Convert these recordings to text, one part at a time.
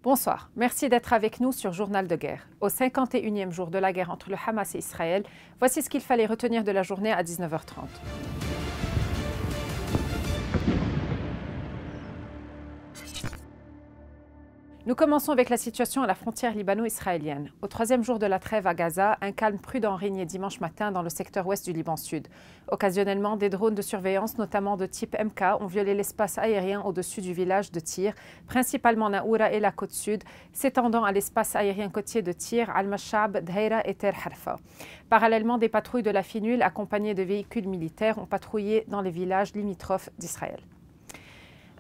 Bonsoir, merci d'être avec nous sur Journal de guerre. Au 51e jour de la guerre entre le Hamas et Israël, voici ce qu'il fallait retenir de la journée à 19h30. Nous commençons avec la situation à la frontière libano-israélienne. Au troisième jour de la trêve à Gaza, un calme prudent régnait dimanche matin dans le secteur ouest du Liban Sud. Occasionnellement, des drones de surveillance, notamment de type MK, ont violé l'espace aérien au-dessus du village de Tyr, principalement Naoura et la côte sud, s'étendant à l'espace aérien côtier de Tyr, Al-Mashab, Dheira et Ter Harfa. Parallèlement, des patrouilles de la FINUL, accompagnées de véhicules militaires, ont patrouillé dans les villages limitrophes d'Israël.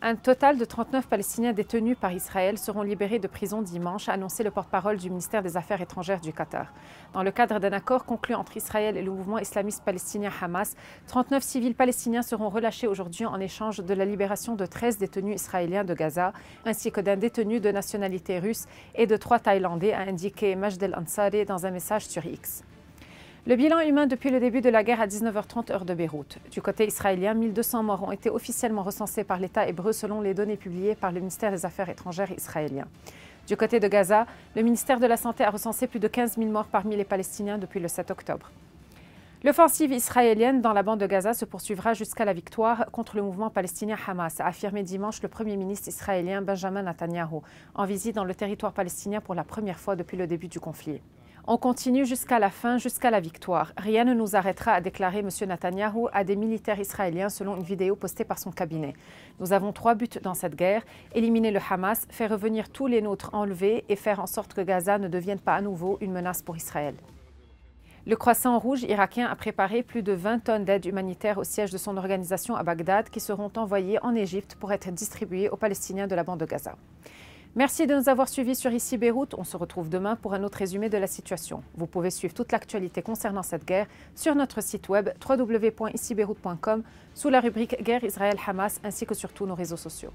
Un total de 39 Palestiniens détenus par Israël seront libérés de prison dimanche, a annoncé le porte-parole du ministère des Affaires étrangères du Qatar. Dans le cadre d'un accord conclu entre Israël et le mouvement islamiste palestinien Hamas, 39 civils palestiniens seront relâchés aujourd'hui en échange de la libération de 13 détenus israéliens de Gaza, ainsi que d'un détenu de nationalité russe et de 3 Thaïlandais, a indiqué Majd El-Ansari dans un message sur X. Le bilan humain depuis le début de la guerre à 19h30 heure de Beyrouth. Du côté israélien, 1200 morts ont été officiellement recensés par l'État hébreu selon les données publiées par le ministère des Affaires étrangères israélien. Du côté de Gaza, le ministère de la Santé a recensé plus de 15 000 morts parmi les Palestiniens depuis le 7 octobre. L'offensive israélienne dans la bande de Gaza se poursuivra jusqu'à la victoire contre le mouvement palestinien Hamas, a affirmé dimanche le Premier ministre israélien Benjamin Netanyahu, en visite dans le territoire palestinien pour la première fois depuis le début du conflit. On continue jusqu'à la fin, jusqu'à la victoire. Rien ne nous arrêtera, a déclaré M. Netanyahu à des militaires israéliens selon une vidéo postée par son cabinet. Nous avons 3 buts dans cette guerre, éliminer le Hamas, faire revenir tous les nôtres enlevés et faire en sorte que Gaza ne devienne pas à nouveau une menace pour Israël. Le Croissant Rouge irakien a préparé plus de 20 tonnes d'aide humanitaire au siège de son organisation à Bagdad qui seront envoyées en Égypte pour être distribuées aux Palestiniens de la bande de Gaza. Merci de nous avoir suivis sur Ici Beyrouth. On se retrouve demain pour un autre résumé de la situation. Vous pouvez suivre toute l'actualité concernant cette guerre sur notre site web www.icibeyrouth.com sous la rubrique Guerre Israël-Hamas ainsi que sur tous nos réseaux sociaux.